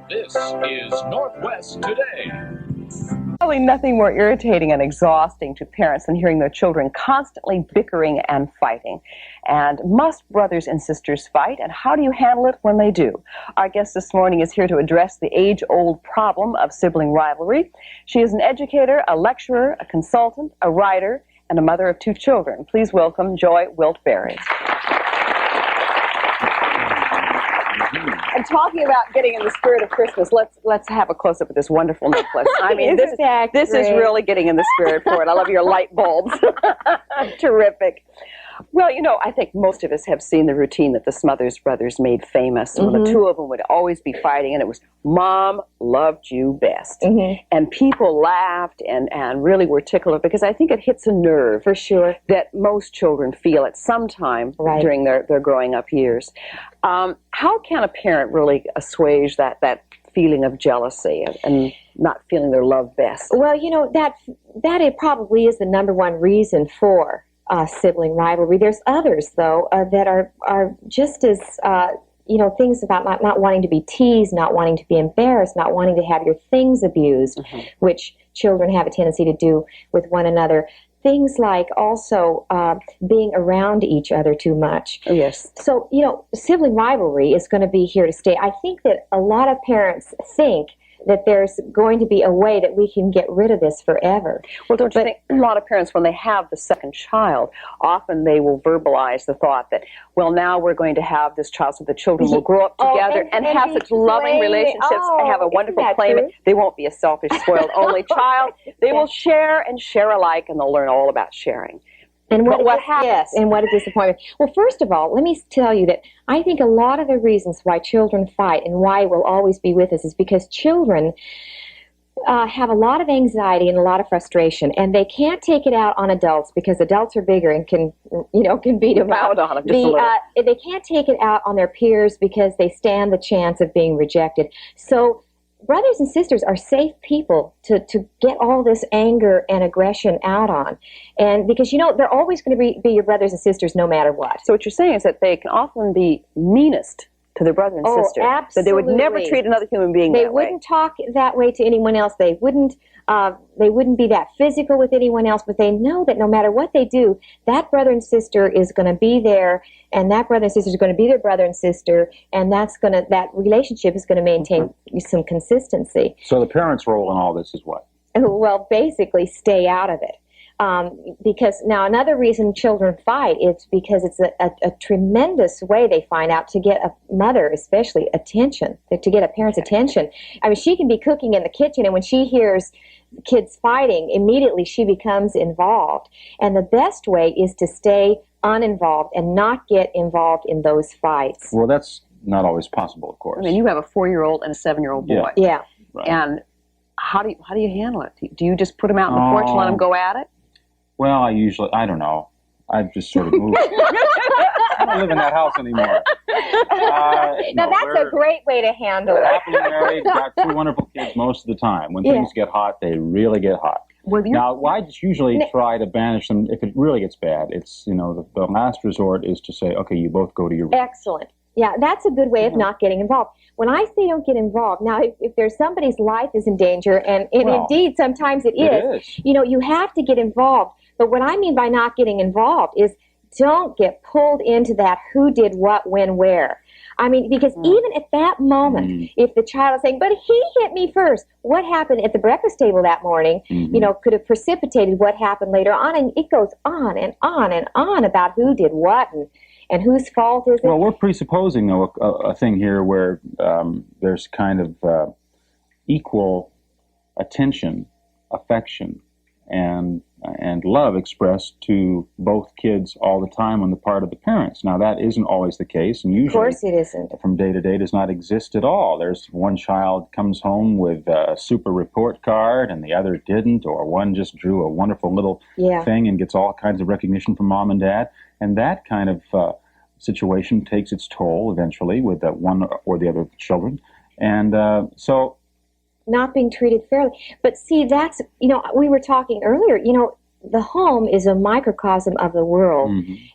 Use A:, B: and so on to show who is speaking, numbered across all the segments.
A: This is Northwest Today.
B: Probably nothing more irritating and exhausting to parents than hearing their children constantly bickering and fighting. And must brothers and sisters fight? And how do you handle it when they do? Our guest this morning is here to address the age-old problem of sibling rivalry. She is an educator, a lecturer, a consultant, a writer, and a mother of 2 children. Please welcome Joy Wilt-Berry. And talking about getting in the spirit of Christmas, let's have a close-up of this wonderful necklace. I mean, this is really getting in the spirit for it. I love your light bulbs. Terrific. Well, you know, I think most of us have seen the routine that the Smothers Brothers made famous. Mm-hmm. When the 2 of them would always be fighting, and it was, Mom loved you best. Mm-hmm. And people laughed and really were tickled, because I think it hits a nerve. For sure. That most children feel at some time during their growing up years. How can a parent really assuage that feeling of jealousy and not feeling their love best?
C: Well, you know, that it probably is the number one reason for sibling rivalry. There's others, though, that are just as, things about not wanting to be teased, not wanting to be embarrassed, not wanting to have your things abused, mm-hmm. which children have a tendency to do with one another. Things like also being around each other too much.
B: Oh, yes.
C: So, you know, sibling rivalry is going to be here to stay. I think that a lot of parents think that there's going to be a way that we can get rid of this forever.
B: Well, don't you think a lot of parents, when they have the second child, often they will verbalize the thought that, well, now we're going to have this child so the children will grow up together and have such loving relationships and have a wonderful claimant. They won't be a selfish, spoiled only child. They will share and share alike, and they'll learn all about sharing.
C: And what happens? Yes, and what a disappointment. Well, first of all, let me tell you that I think a lot of the reasons why children fight and why it will always be with us is because children have a lot of anxiety and a lot of frustration, and they can't take it out on adults because adults are bigger and can beat them out.
B: On them just a little.
C: They can't take it out on their peers because they stand the chance of being rejected. So brothers and sisters are safe people to get all this anger and aggression out on. And because, they're always going to be your brothers and sisters no matter what.
B: So what you're saying is that they can often be meanest to their brother and sister.
C: Absolutely.
B: But they would never treat another human being that way.
C: They wouldn't talk that way to anyone else. They wouldn't be that physical with anyone else, but they know that no matter what they do, that brother and sister is going to be there, and that brother and sister is going to be their brother and sister, and that relationship is going to maintain some consistency.
D: So the parents' role in all this is what?
C: Well, basically stay out of it. Because now another reason children fight is because it's a tremendous way they find out to get a mother, especially, attention, to get a parent's attention. I mean, she can be cooking in the kitchen, and when she hears kids fighting, immediately she becomes involved. And the best way is to stay uninvolved and not get involved in those fights.
D: Well, that's not always possible, of course.
B: I mean, you have a 4-year-old and a 7-year-old boy.
C: Yeah.
D: Right.
B: And how do you handle it? Do you just put them out on the porch and let them go at it?
D: Well, I don't know. I've just sort of moved. I don't live in that house anymore.
C: Now, that's a great way to handle it.
D: Happily married, got 2 wonderful kids most of the time. When things get hot, they really get hot.
B: Well,
D: now, I just usually try to banish them if it really gets bad. It's, the last resort is to say, okay, you both go to your room.
C: Excellent. Yeah, that's a good way of not getting involved. When I say don't get involved, now if there's somebody's life is in danger, and indeed sometimes it is, you have to get involved. But what I mean by not getting involved is don't get pulled into that who did what, when, where. I mean, because even at that moment, if the child is saying, but he hit me first, what happened at the breakfast table that morning, could have precipitated what happened later on. And it goes on and on and on about who did what and whose fault is it.
D: Well, we're presupposing, though, a thing here where there's kind of equal attention, affection, and love expressed to both kids all the time on the part of the parents. Now, that isn't always the case, and usually,
C: of course it isn't.
D: From day to day does not exist at all. There's one child comes home with a super report card, and the other didn't, or one just drew a wonderful little thing and gets all kinds of recognition from mom and dad, and that kind of situation takes its toll eventually with one or the other children, and so.
C: Not being treated fairly. But see, that's, we were talking earlier, the home is a microcosm of the world.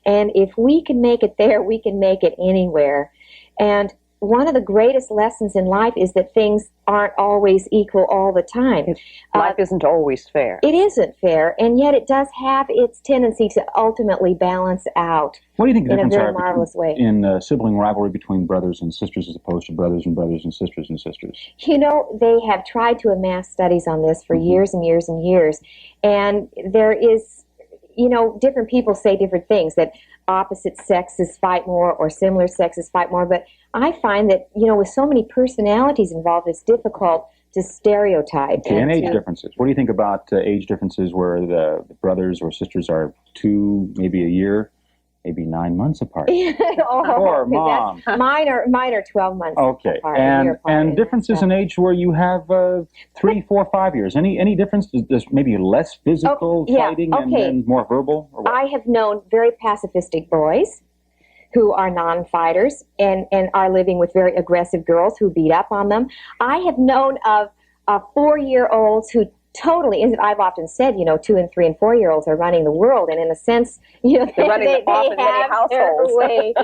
C: And if we can make it there, we can make it anywhere. And one of the greatest lessons in life is that things aren't always equal all the time.
B: Life isn't always fair.
C: It isn't fair, and yet it does have its tendency to ultimately balance out.
D: What do you think the
C: in a
D: difference
C: very
D: are
C: marvelous way.
D: in sibling rivalry between brothers and sisters as opposed to brothers and sisters and sisters?
C: You know, they have tried to amass studies on this for years and years and years, and there is, you know, different people say different things, that opposite sexes fight more or similar sexes fight more, but I find that, you know, with so many personalities involved, it's difficult to stereotype.
D: Okay, and age differences. What do you think about age differences where the brothers or sisters are 2, maybe a year, maybe 9 months apart? Or mom.
C: Mine are 12 months apart.
D: And differences in age where you have 3, 4, 5 years. Any difference? There's maybe less physical fighting and more verbal? Or what?
C: I have known very pacifistic boys who are non-fighters and are living with very aggressive girls who beat up on them. I have known of 4-year-olds who totally, and I've often said, you know, 2 and 3 and 4-year-olds are running the world, and in a sense, you know,
B: they're running off in many households.
C: Way.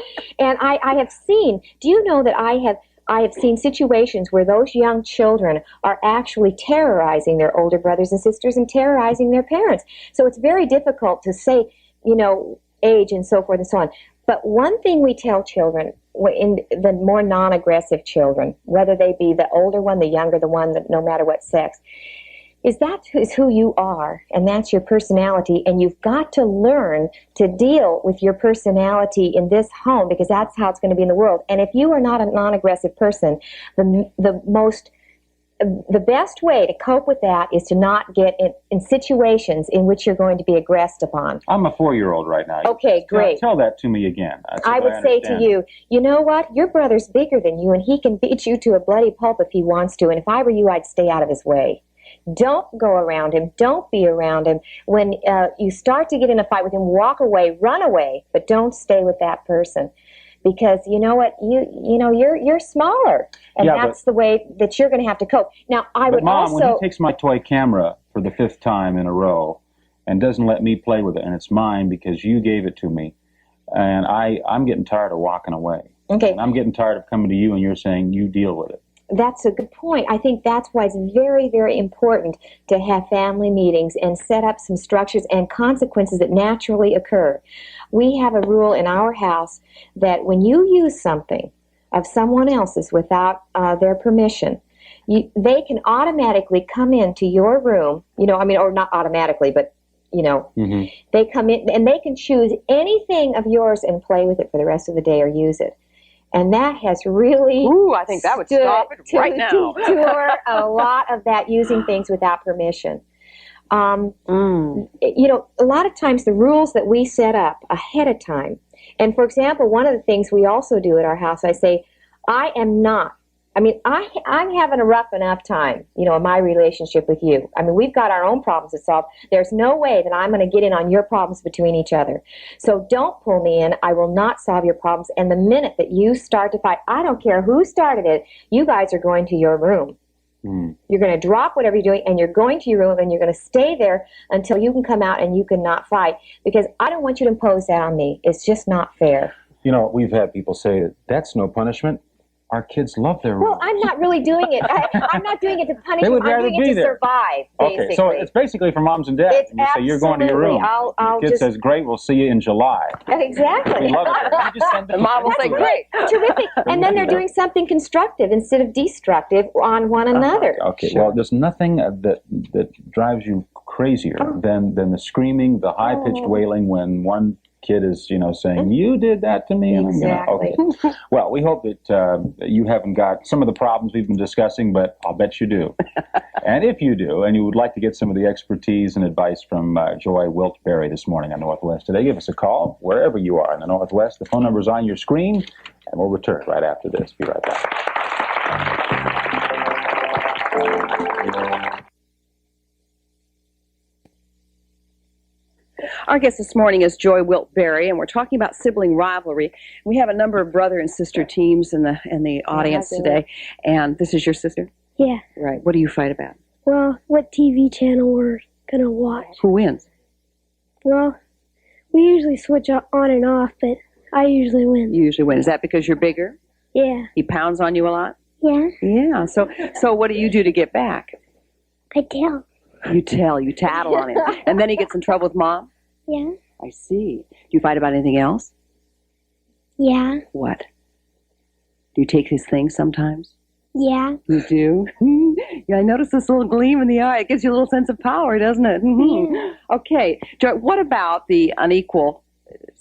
C: And I have seen, do you know that I have seen situations where those young children are actually terrorizing their older brothers and sisters and terrorizing their parents. So it's very difficult to say, you know, age and so forth and so on. But one thing we tell children, in the more non-aggressive children, whether they be the older one, the younger the one, no matter what sex, is that is who you are, and that's your personality, and you've got to learn to deal with your personality in this home, because that's how it's going to be in the world. And if you are not a non-aggressive person, the best way to cope with that is to not get in situations in which you're going to be aggressed upon.
D: I'm a 4-year-old right now.
C: Okay, great.
D: Tell that to me again.
C: I would say to you, you know what? Your brother's bigger than you, and he can beat you to a bloody pulp if he wants to, and if I were you, I'd stay out of his way. Don't go around him. Don't be around him. When you start to get in a fight with him, walk away, run away, but don't stay with that person. Because you know what, you know you're smaller, and that's the way that you're going to have to cope. Now,
D: Mom, when he takes my toy camera for the 5th time in a row and doesn't let me play with it, and it's mine because you gave it to me, and I'm getting tired of walking away.
C: Okay.
D: And I'm getting tired of coming to you, and you're saying you deal with it.
C: That's a good point. I think that's why it's very, very important to have family meetings and set up some structures and consequences that naturally occur. We have a rule in our house that when you use something of someone else's without their permission, they can automatically come into your room, you know, I mean, or not automatically, but you know, they come in and they can choose anything of yours and play with it for the rest of the day or use it. And that has really
B: I think that would stop it right now.
C: Detour a lot of that using things without permission. You know, a lot of times the rules that we set up ahead of time, and for example, one of the things we also do at our house, I say, I'm having a rough enough time, you know, in my relationship with you. I mean, we've got our own problems to solve. There's no way that I'm going to get in on your problems between each other. So don't pull me in. I will not solve your problems. And the minute that you start to fight, I don't care who started it, you guys are going to your room. You're going to drop whatever you're doing, and you're going to your room, and you're going to stay there until you can come out and you can not fight. Because I don't want you to impose that on me. It's just not fair.
D: You know, we've had people say, that's no punishment. Our kids love their room.
C: Well, I'm not really doing it. I'm not doing it to punish them. I'm doing it to survive, basically.
D: Okay, so it's basically for moms and dads.
C: It's
D: and you say, you're going to your room.
C: I'll
D: the kid says, great, we'll see you in July.
C: Exactly.
D: We love it. You just send them
B: Mom will say, great.
C: Terrific. And then they're doing something constructive instead of destructive on one another.
D: Okay, well, there's nothing that drives you crazier than the screaming, the high-pitched wailing when one kid is, you know, saying, you did that to me.
C: Exactly.
D: And okay. Well, we hope that you haven't got some of the problems we've been discussing, but I'll bet you do. And if you do, and you would like to get some of the expertise and advice from Joy Wilkes-Barre this morning on Northwest Today, give us a call wherever you are in the Northwest. The phone number is on your screen, and we'll return right after this. Be right back.
B: Our guest this morning is Joy Wilkes-Barre, and we're talking about sibling rivalry. We have a number of brother and sister teams in the audience today, and this is your sister?
E: Yeah.
B: Right. What do you fight about?
E: Well, what TV channel we're going to watch.
B: Who wins?
E: Well, we usually switch on and off, but I usually win.
B: You usually win. Is that because you're bigger?
E: Yeah.
B: He pounds on you a lot?
E: Yeah.
B: Yeah. So what do you do to get back?
E: I tell.
B: You tattle on him. And then he gets in trouble with Mom?
E: Yeah.
B: I see. Do you fight about anything else?
E: Yeah.
B: What? Do you take his things sometimes?
E: Yeah.
B: You do? Yeah, I notice this little gleam in the eye. It gives you a little sense of power, doesn't it?
E: Yeah.
B: Okay. Joy, what about the unequal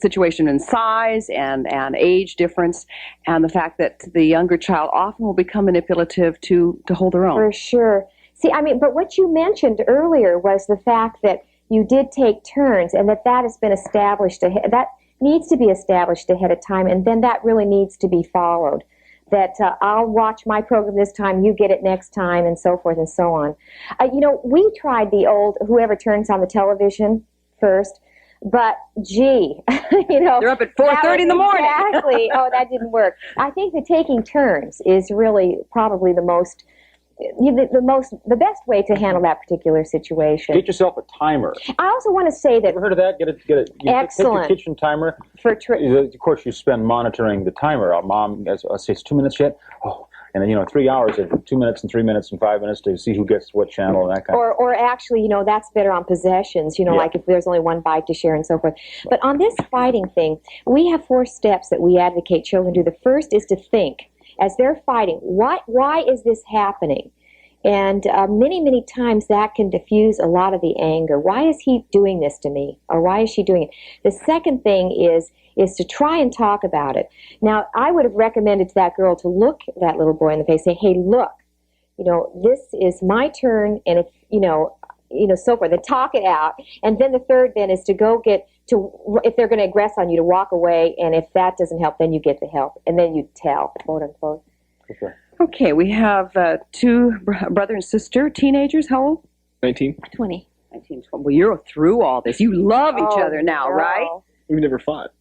B: situation in size and age difference, and the fact that the younger child often will become manipulative to hold their own?
C: For sure. See, I mean, but what you mentioned earlier was the fact that you did take turns, and that has been established ahead. That needs to be established ahead of time, and then that really needs to be followed. That I'll watch my program this time, you get it next time, and so forth and so on. We tried the old whoever turns on the television first, but gee,
B: they're up at 4:30 in the morning.
C: Exactly. Oh, that didn't work. I think that taking turns is really probably the best way to handle that particular situation.
D: Get yourself a timer.
C: I also want to say that.
D: Ever heard of that? Get it.
C: Excellent.
D: Take your kitchen timer. Of course, you spend monitoring the timer. Mom, let's say it's 2 minutes yet. Oh, and then 3 hours of 2 minutes and 3 minutes and 5 minutes to see who gets what channel and that kind of.
C: Or actually, that's better on possessions. Like if there's only one bite to share and so forth. But on this fighting thing, we have 4 steps that we advocate children do. The first is to think. As they're fighting, why is this happening? And many times that can diffuse a lot of the anger. Why is he doing this to me? Or why is she doing it? The second thing is to try and talk about it. Now, I would have recommended to that girl to look that little boy in the face, say, hey, look, this is my turn, and if, so forth, and talk it out. And then the third then is to go if they're going to aggress on you, to walk away, and if that doesn't help, then you get the help, and then you tell, quote unquote.
D: Okay.
B: Okay, we have 2 brother and sister, teenagers. How old?
F: 19.
C: 20.
B: 19, 20. Well, you're through all this. You love each other now,
C: no.
B: right?
F: We've never fought.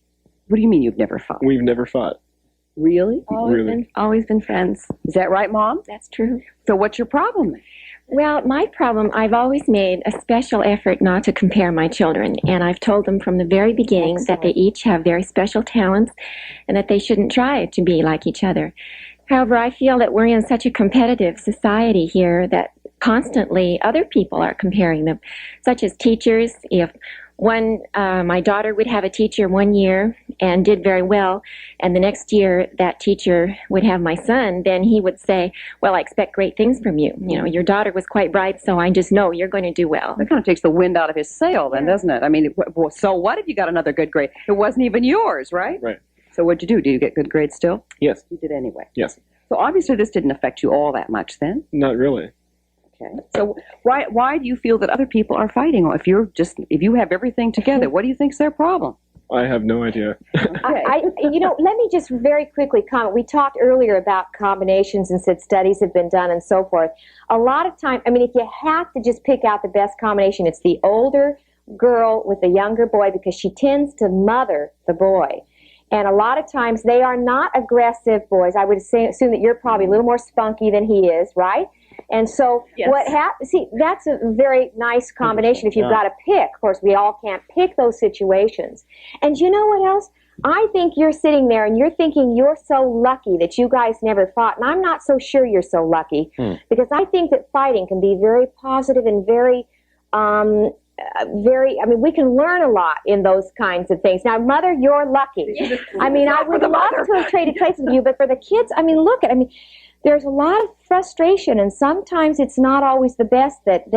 B: What do you mean you've never fought?
F: We've never fought.
B: Really?
C: Always been friends.
B: Is that right, Mom?
C: That's true.
B: So what's your problem?
G: Well, my problem, I've always made a special effort not to compare my children, and I've told them from the very beginning that they each have very special talents and that they shouldn't try to be like each other. However, I feel that we're in such a competitive society here that constantly other people are comparing them, such as teachers. If my daughter would have a teacher one year and did very well, and the next year that teacher would have my son, then he would say, well, I expect great things from you. Your daughter was quite bright, so I just know you're going to do well.
B: That kind of takes the wind out of his sail then, doesn't it? I mean, so what if you got another good grade? It wasn't even yours, right?
F: Right.
B: So what'd you do? Did you get good grades still?
F: Yes.
B: You did anyway.
F: Yes.
B: So obviously this didn't affect you all that much then.
F: Not really.
B: Okay. So why do you feel that other people are fighting? Or if you have everything together, what do you think's their problem?
F: I have no idea.
C: Let me just very quickly comment. We talked earlier about combinations and said studies have been done and so forth. A lot of time, if you have to just pick out the best combination, it's the older girl with the younger boy, because she tends to mother the boy. And a lot of times they are not aggressive boys. I would assume that you're probably a little more spunky than he is, right? And so what happens, that's a very nice combination if you've got to pick. Of course, we all can't pick those situations. And you know what else? I think you're sitting there and you're thinking you're so lucky that you guys never fought. And I'm not so sure you're so lucky, because I think that fighting can be very positive and very, we can learn a lot in those kinds of things. Now, Mother, you're lucky. I would love to have traded places with you, but for the kids, there's a lot of frustration, and sometimes it's not always the best that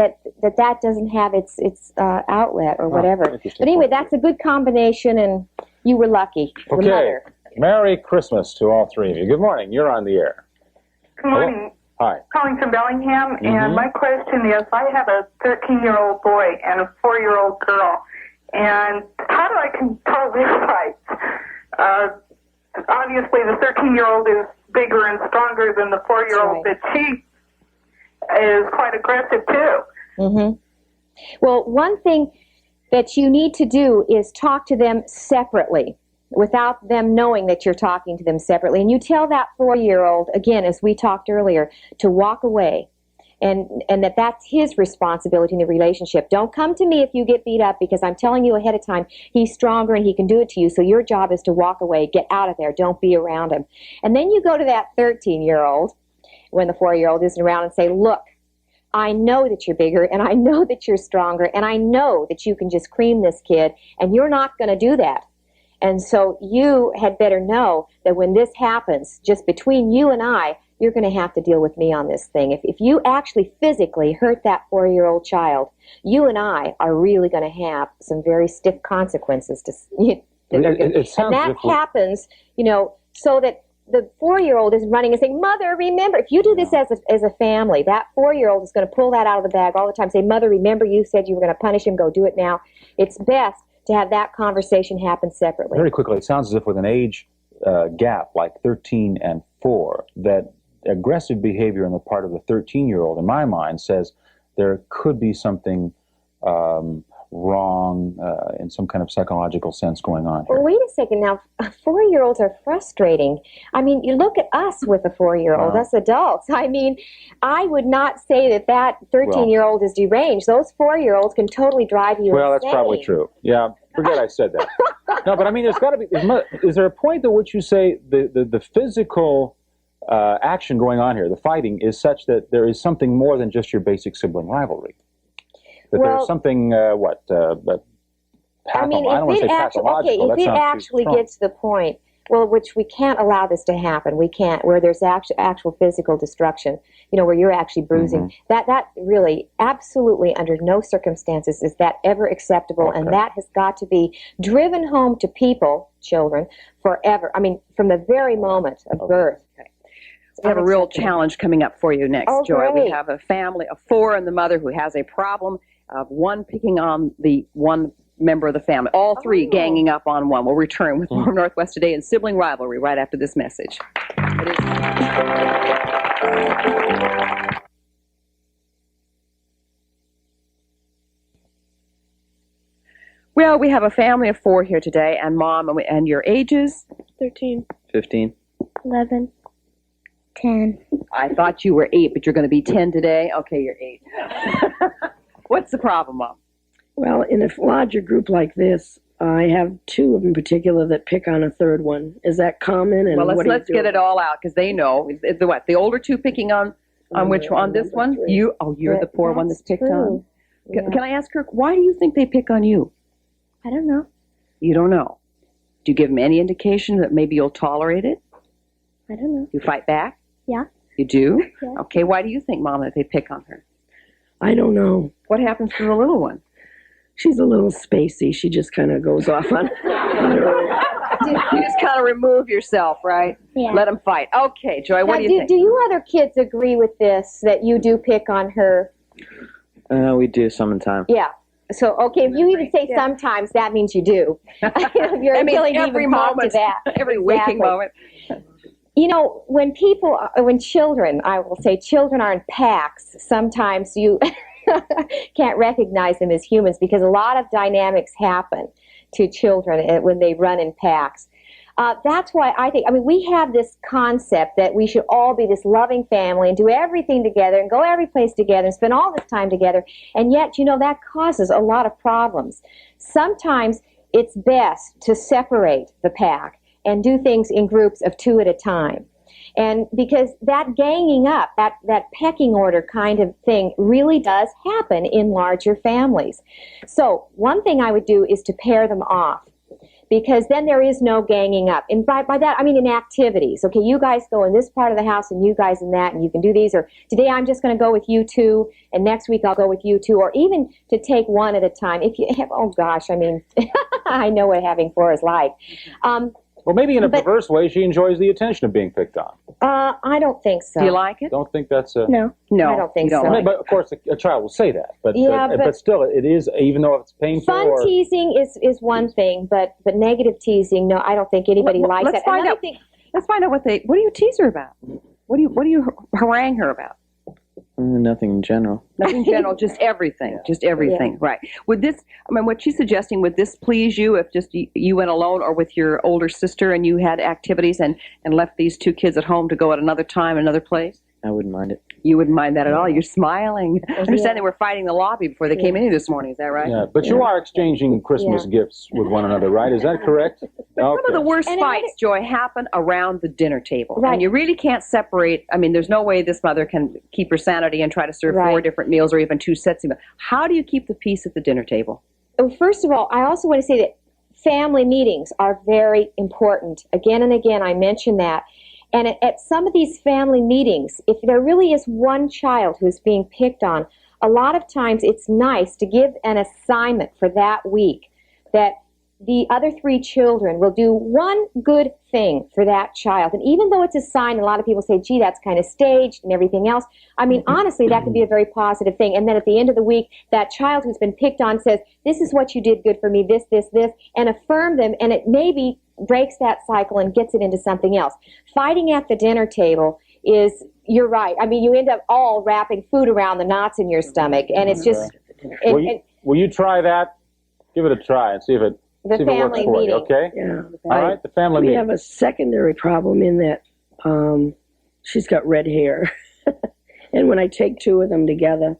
C: doesn't have its outlet or whatever. But anyway, that's a good combination, and you were lucky.
D: Okay. Mother. Merry Christmas to all 3 of you. Good morning. You're on the air.
H: Good morning.
D: Hi.
H: Calling from Bellingham, and my question is, I have a 13-year-old boy and a 4-year-old girl, and how do I control their fights? Obviously, the 13-year-old is bigger and stronger than the 4-year-old, but she is quite aggressive, too.
C: Mm-hmm. Well, one thing that you need to do is talk to them separately, without them knowing that you're talking to them separately. And you tell that 4-year-old, again, as we talked earlier, to walk away. and that's his responsibility in the relationship. Don't come to me if you get beat up, because I'm telling you ahead of time, he's stronger and he can do it to you. So your job is to walk away, get out of there, don't be around him. And then you go to that 13-year-old when the 4-year-old isn't around and say, look, I know that you're bigger, and I know that you're stronger, and I know that you can just cream this kid, and you're not going to do that. And so you had better know that when this happens, just between you and I, you're going to have to deal with me on this thing. If you actually physically hurt that 4-year-old child, you and I are really going to have some very stiff consequences. And that happens, so that the 4-year-old is running and saying, Mother, remember, if you do this as a family, that 4-year-old is going to pull that out of the bag all the time, say, Mother, remember you said you were going to punish him, go do it now. It's best to have that conversation happen separately.
D: Very quickly, it sounds as if with an age gap like 13 and 4, that aggressive behavior on the part of the 13-year-old, in my mind, says there could be something wrong in some kind of psychological sense going on here.
C: Well, wait a second now. 4-year-olds are frustrating. I mean, you look at us with a 4-year-old, us adults. I mean, I would not say that 13-year-old is deranged. Those 4-year-olds can totally drive you insane.
D: That's probably true. Yeah, forget I said that. No, but I mean, there's got to be, is there a point at which you say the physical action going on here, the fighting, is such that there is something more than just your basic sibling rivalry? That there's something, I mean, if it actually gets to the point, which we can't allow this to happen. We can't, where there's actual physical destruction, where you're actually bruising. Mm-hmm. That really, absolutely, under no circumstances is that ever acceptable, and that has got to be driven home to people, children, forever. I mean, from the very moment of birth.
B: We have a real challenge coming up for you next, Joy.
C: Great.
B: We have a family of 4 and the mother who has a problem of one picking on the one member of the family. All 3 ganging up on one. We'll return with more Northwest Today and Sibling Rivalry right after this message. Well, we have a family of 4 here today, and Mom, and your ages?
E: 13.
F: 15.
E: 11. 10.
B: I thought you were 8, but you're going to be 10 today? Okay, you're 8. What's the problem, Mom?
I: Well, in a larger group like this, I have 2 in particular that pick on a third one. Is that common? And
B: let's get it all out, because they know. The older 2 picking on which one? On this one?
I: 3.
B: You're the poor one that's picked on. Can I ask her, why do you think they pick on you?
E: I don't know.
B: You don't know. Do you give them any indication that maybe you'll tolerate it?
E: I don't know.
B: You fight back?
E: Yeah.
B: You do?
E: Yeah.
B: Okay, why do you think, Mom, that they pick on her?
I: I don't know.
B: What happens to the little one?
I: She's a little spacey. She just kind of goes off on her own.
B: You just kind of remove yourself, right?
E: Yeah.
B: Let them fight. Okay, Joy, what do you think?
C: Do you other kids agree with this, that you do pick on her?
F: We do sometimes.
C: Yeah. So, okay, if you even say sometimes, that means you do. You're willing to even talk to that.
B: Every waking moment.
C: When children, I will say children are in packs, sometimes you can't recognize them as humans, because a lot of dynamics happen to children when they run in packs. That's why we have this concept that we should all be this loving family and do everything together and go every place together and spend all this time together. And yet, that causes a lot of problems. Sometimes it's best to separate the pack and do things in groups of 2 at a time. And because that ganging up, that pecking order kind of thing really does happen in larger families. So one thing I would do is to pair them off, because then there is no ganging up. And by that, I mean in activities. Okay, you guys go in this part of the house and you guys in that, and you can do these. Or today I'm just going to go with you 2, and next week I'll go with you 2. Or even to take one at a time. If you have, I know what having 4 is like.
D: Well, maybe in a perverse way, she enjoys the attention of being picked on.
C: I don't think so.
B: Do you like it?
D: Don't think that's a...
E: No.
C: I don't think so.
D: But of course, a child will say that. But still, it is, even though it's painful.
C: Fun teasing is one thing, but negative teasing, no, I don't think anybody likes that.
B: Let's find out what do you tease her about? What do you harangue her about?
F: Nothing in general.
B: Nothing in general, just everything. Just everything, right. Would this, what she's suggesting, would this please you if just you went alone or with your older sister and you had activities and left these 2 kids at home to go at another time, another place?
F: I wouldn't mind it.
B: You wouldn't mind that at all. You're smiling. I understand they were fighting the lobby before they came in here this morning. Is that right?
D: Yeah, but you are exchanging Christmas gifts with one another, right? Is that correct? Okay.
B: Some of the worst fights, Joy, happen around the dinner table.
C: Right.
B: And you really can't separate. I mean, there's no way this mother can keep her sanity and try to serve 4 different meals or even 2 sets of meals. How do you keep the peace at the dinner table?
C: Well, first of all, I also want to say that family meetings are very important. Again and again, I mention that. And at some of these family meetings, if there really is one child who's being picked on, a lot of times it's nice to give an assignment for that week that the other 3 children will do one good thing for that child. And even though it's a sign, a lot of people say, gee, that's kind of staged and everything else. I mean, honestly, that could be a very positive thing. And then at the end of the week, that child who's been picked on says, this is what you did good for me, this, and affirm them. And it maybe breaks that cycle and gets it into something else. Fighting at the dinner table is, you're right. I mean, you end up all wrapping food around the knots in your stomach. And it's just...
D: Will you try that? Give it a try and see if it works for you, okay?
I: Yeah.
D: All right, the family meeting.
I: We have a secondary problem in that she's got red hair. And when I take 2 of them together,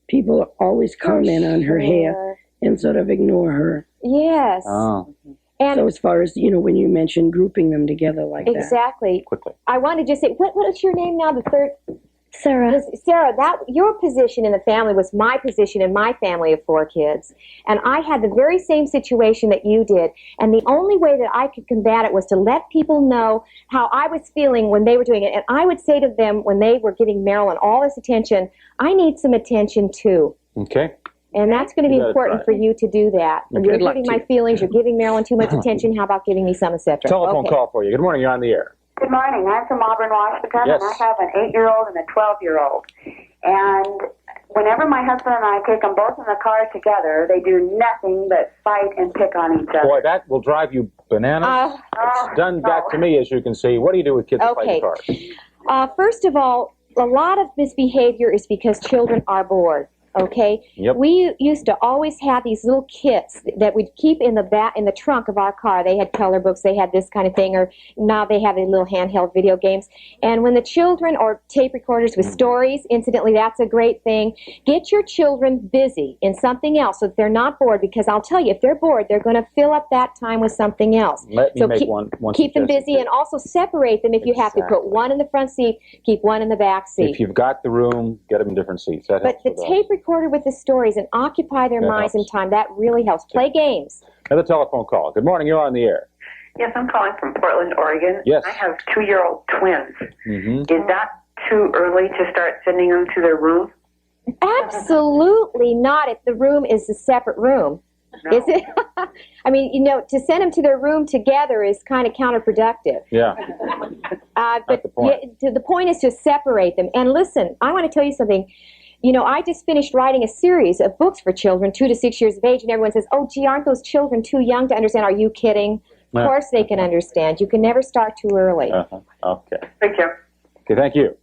I: people always comment on her hair and sort of ignore her.
C: Yes.
D: Oh.
C: And
I: so as far as, when you mentioned grouping them together like that.
C: Exactly.
D: Quickly.
C: I want to just say, what is your name now, the third?
E: Sarah.
C: Sarah, that your position in the family was my position in my family of 4 kids. And I had the very same situation that you did. And the only way that I could combat it was to let people know how I was feeling when they were doing it. And I would say to them when they were giving Marilyn all this attention, I need some attention too.
D: Okay.
C: And that's going to be important for you to do that.
D: Good
C: You're
D: luck
C: giving
D: to
C: my
D: you.
C: feelings, you're giving Marilyn too much attention, how about giving me some, etc.
D: Telephone call for you. Good morning, you're on the air.
H: Good morning. I'm from Auburn, Washington,
D: Yes.
H: and I have an 8-year-old and a 12-year-old. And whenever my husband and I take them both in the car together, they do nothing but fight and pick on each other.
D: Boy, that will drive you bananas. It's done that to me, as you can see. What do you do with kids that fight in cars?
C: First of all, a lot of this behavior is because children are bored. Okay.
D: Yep.
C: We used to always have these little kits that we'd keep in the trunk of our car. They had color books, they had this kind of thing, or now they have these little handheld video games. And when the children, or tape recorders with stories, incidentally, that's a great thing. Get your children busy in something else so that they're not bored. Because I'll tell you, if they're bored, they're going to fill up that time with something else.
D: Let me make one
C: keep them
D: suggestion.
C: busy, and also separate them if you have to. Put one in the front seat, keep one in the back seat.
D: If you've got the room, get them in different seats. That
C: But
D: helps
C: the
D: with that.
C: tape recorder with the stories and occupy their minds and time, that really helps. Play games.
D: Another telephone call. Good morning, you're on the air.
H: Yes, I'm calling from Portland, Oregon.
D: Yes.
H: I have 2-year-old twins.
D: Mm-hmm.
H: Is that too early to start sending them to their room?
C: Absolutely not if the room is a separate room.
H: No.
C: Is it? I mean, to send them to their room together is kind of counterproductive.
D: Yeah.
C: But the point is to separate them. And listen, I want to tell you something. I just finished writing a series of books for children 2 to 6 years of age, and everyone says, oh, gee, aren't those children too young to understand? Are you kidding? Of course they can understand. You can never start too early.
D: Okay.
H: Thank you.
D: Okay, thank you.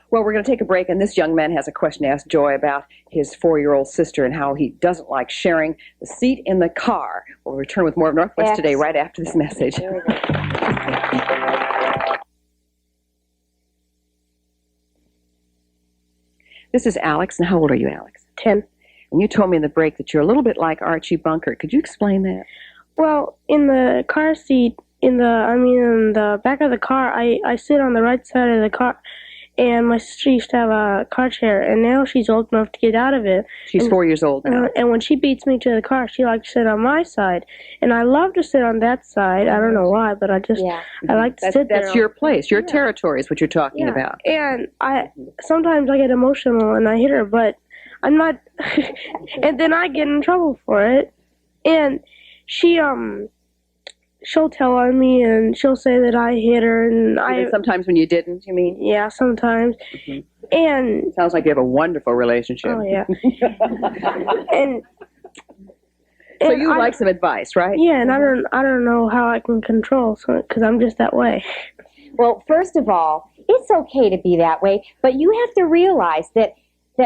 B: Well, we're going to take a break, and this young man has a question to ask Joy about his 4-year-old sister and how he doesn't like sharing the seat in the car. We'll return with more of Northwest Today right after this message. This is Alex, and how old are you, Alex?
E: 10.
B: And you told me in the break that you're a little bit like Archie Bunker. Could you explain that?
E: Well, in the car seat, in the back of the car, I sit on the right side of the car, and my sister used to have a car chair, and now she's old enough to get out of it.
B: She's 4 years old now.
E: And when she beats me to the car, she likes to sit on my side. And I love to sit on that side. I don't know why, but I like to sit there.
B: That's your place. Your territory is what you're talking about.
E: And sometimes I get emotional and I hit her, but I'm not, and then I get in trouble for it. And she'll tell on me and she'll say that I hit her, and
B: sometimes when you didn't, you mean?
E: Yeah, sometimes.
B: Mm-hmm.
E: And
B: sounds like you have a wonderful relationship.
E: Oh yeah. and
B: so you like some advice, right?
E: Yeah, and I don't know how I can control, because I'm just that way.
C: Well, first of all, it's okay to be that way, but you have to realize that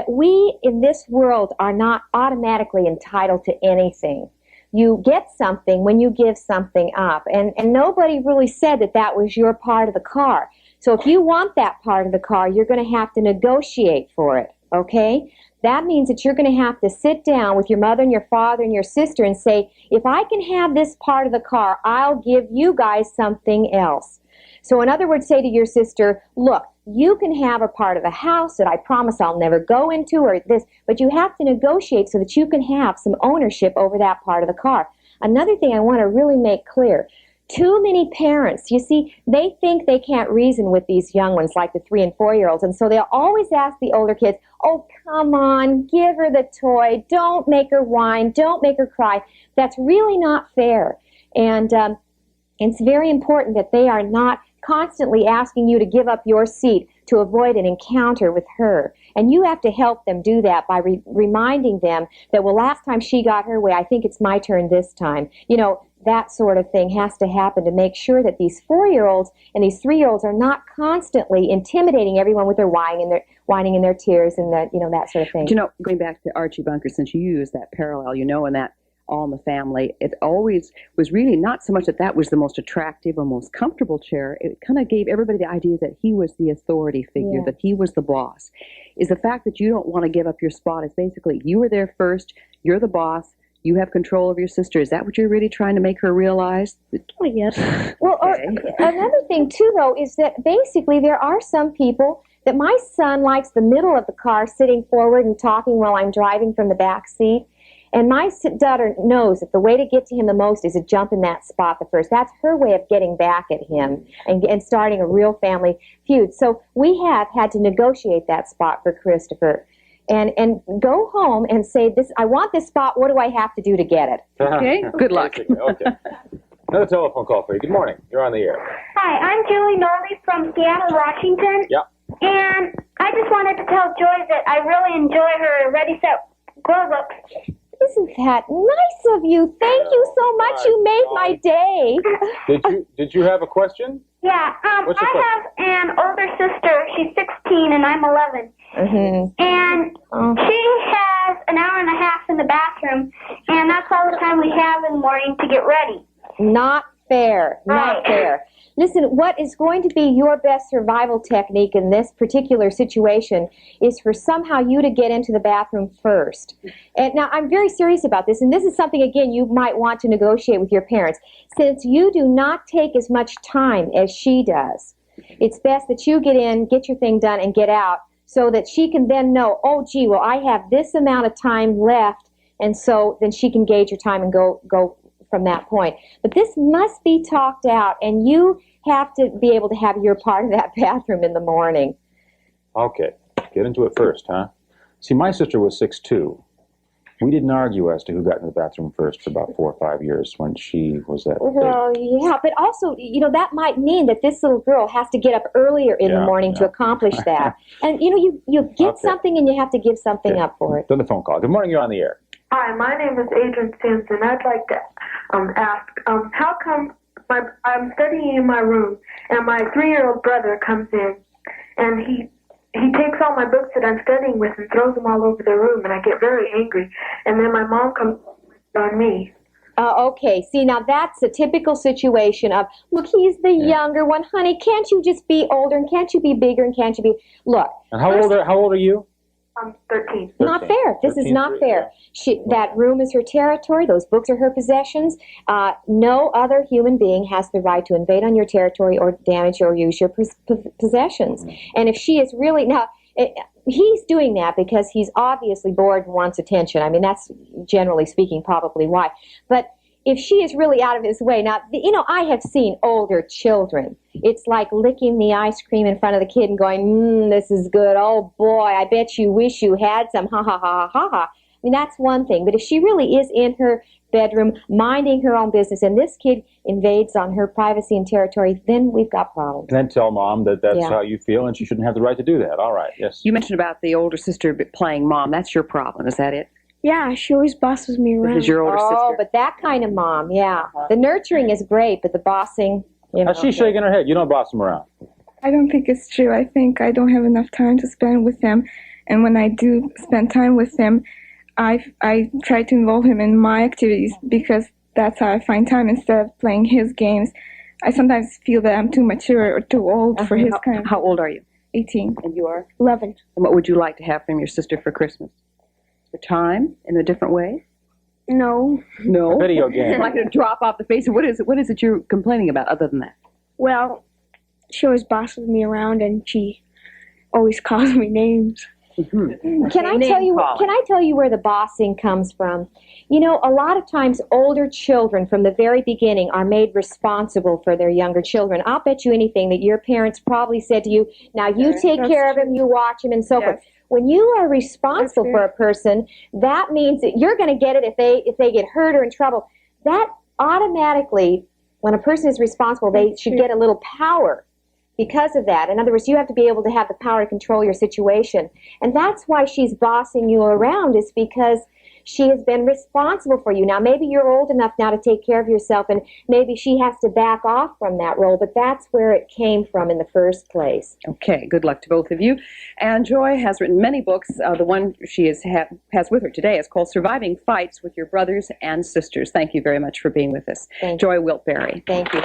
C: we in this world are not automatically entitled to anything. You get something when you give something up. And nobody really said that was your part of the car. So if you want that part of the car, you're going to have to negotiate for it, okay? That means that you're going to have to sit down with your mother and your father and your sister and say, if I can have this part of the car, I'll give you guys something else. So in other words, say to your sister, look, you can have a part of the house that I promise I'll never go into or this, but you have to negotiate so that you can have some ownership over that part of the car. Another thing I want to really make clear, too many parents, you see, they think they can't reason with these young ones like the 3- and 4-year-olds, and so they'll always ask the older kids, oh, come on, give her the toy, don't make her whine, don't make her cry. That's really not fair. And it's very important that they are not constantly asking you to give up your seat to avoid an encounter with her. And you have to help them do that by reminding them that, well, last time she got her way, I think it's my turn this time. You know, that sort of thing has to happen to make sure that these 4-year-olds and these 3-year-olds are not constantly intimidating everyone with their whining and their tears and that, you know, that sort of thing.
B: But, you know, going back to Archie Bunker, since you used that parallel, you know, in that All in the Family, it always was really not so much that that was the most attractive or most comfortable chair. It kind of gave everybody the idea that he was the authority figure, that he was the boss. Is the fact that you don't want to give up your spot is basically you were there first, you're the boss, you have control of your sister. Is that what you're really trying to make her realize?
E: Oh, yes.
C: Well, another thing, too, though, is that basically there are some people that my son likes the middle of the car sitting forward and talking while I'm driving from the back seat. And my daughter knows that the way to get to him the most is to jump in that spot the first. That's her way of getting back at him and starting a real family feud. So we have had to negotiate that spot for Christopher. And go home and say, "This, I want this spot. What do I have to do to get it?" Okay? Good luck.
J: Okay. Another telephone call for you. Good morning. You're on the air.
K: Hi, I'm Julie Norley from Seattle, Washington.
J: Yeah.
K: And I just wanted to tell Joy that I really enjoy her Ready, Set, Go books.
C: Isn't that nice of you? Thank you so much. You made my day.
J: Did you have a question?
K: Yeah.
J: What's your
K: I have an older sister. She's 16 and I'm 11.
C: Mm-hmm.
K: And she has an hour and a half in the bathroom, and that's all the time we have in the morning to get ready.
C: Not fair. Not fair. Listen, what is going to be your best survival technique in this particular situation is for somehow you to get into the bathroom first. And now, I'm very serious about this, and this is something, again, you might want to negotiate with your parents. Since you do not take as much time as she does, it's best that you get in, get your thing done, and get out so that she can then know, oh, gee, well, I have this amount of time left, and so then she can gauge your time and go from that point. But this must be talked out, and you have to be able to have your part of that bathroom in the morning.
D: Okay, get into it first, huh? See, my sister was 6'2". We didn't argue as to who got in the bathroom first for about 4 or 5 years when she was that big.
C: Well, yeah, but also, you know, that might mean that this little girl has to get up earlier in the morning to accomplish that. And, you know, you get something and you have to give something up for it.
D: Another phone call. Good morning, you're on the air.
H: Hi, my name is Adrian Simpson. I'd like to ask, how come I'm studying in my room and my 3-year-old brother comes in and he takes all my books that I'm studying with and throws them all over the room, and I get very angry. And then my mom comes on me.
C: Okay, see, now that's a typical situation of, look, he's the younger one. Honey, can't you just be older, and can't you be bigger, and can't you be... Look.
D: And how old are you?
H: I'm 13.
C: Not fair. This is not fair. That room is her territory. Those books are her possessions. No other human being has the right to invade on your territory or damage or use your possessions. And if she is really... Now, he's doing that because he's obviously bored and wants attention. I mean, that's generally speaking probably why. But if she is really out of his way... Now, you know, I have seen older children. It's like licking the ice cream in front of the kid and going, this is good. Oh, boy, I bet you wish you had some. Ha, ha, ha, ha, ha. I mean, that's one thing. But if she really is in her bedroom, minding her own business, and this kid invades on her privacy and territory, then we've got problems.
D: And then tell Mom that that's how you feel, and she shouldn't have the right to do that. All right, yes.
B: You mentioned about the older sister playing mom. That's your problem. Is that it?
E: Yeah, she always bosses me around.
B: This is your older sister.
C: Oh, but that kind of mom, The nurturing is great, but the bossing, you know.
D: She's shaking her head. You don't boss him around.
L: I don't think it's true. I think I don't have enough time to spend with him. And when I do spend time with him, I try to involve him in my activities because that's how I find time. Instead of playing his games, I sometimes feel that I'm too mature or too old for his kind of.
B: How old are you?
L: 18.
B: And you are?
C: 11.
B: And what would you like to have from your sister for Christmas? For time in a different way?
C: No.
B: No.
J: A video game.
B: Like to drop off the face. What is it you're complaining about other than that?
C: Well, she always bosses me around and she always calls me names.
B: Mm-hmm.
C: Can I tell you where the bossing comes from? You know, a lot of times older children from the very beginning are made responsible for their younger children. I'll bet you anything that your parents probably said to you, now you take care of him, you watch him, and so forth. When you are responsible for a person, that means that you're going to get it if they get hurt or in trouble. That automatically, when a person is responsible, they should get a little power because of that. In other words, you have to be able to have the power to control your situation. And that's why she's bossing you around, is because she has been responsible for you. Now, maybe you're old enough now to take care of yourself, and maybe she has to back off from that role, but that's where it came from in the first place.
B: Okay, good luck to both of you. And Joy has written many books. The one she has with her today is called Surviving Fights with Your Brothers and Sisters. Thank you very much for being with us. Joy Wiltberry.
C: Thank you.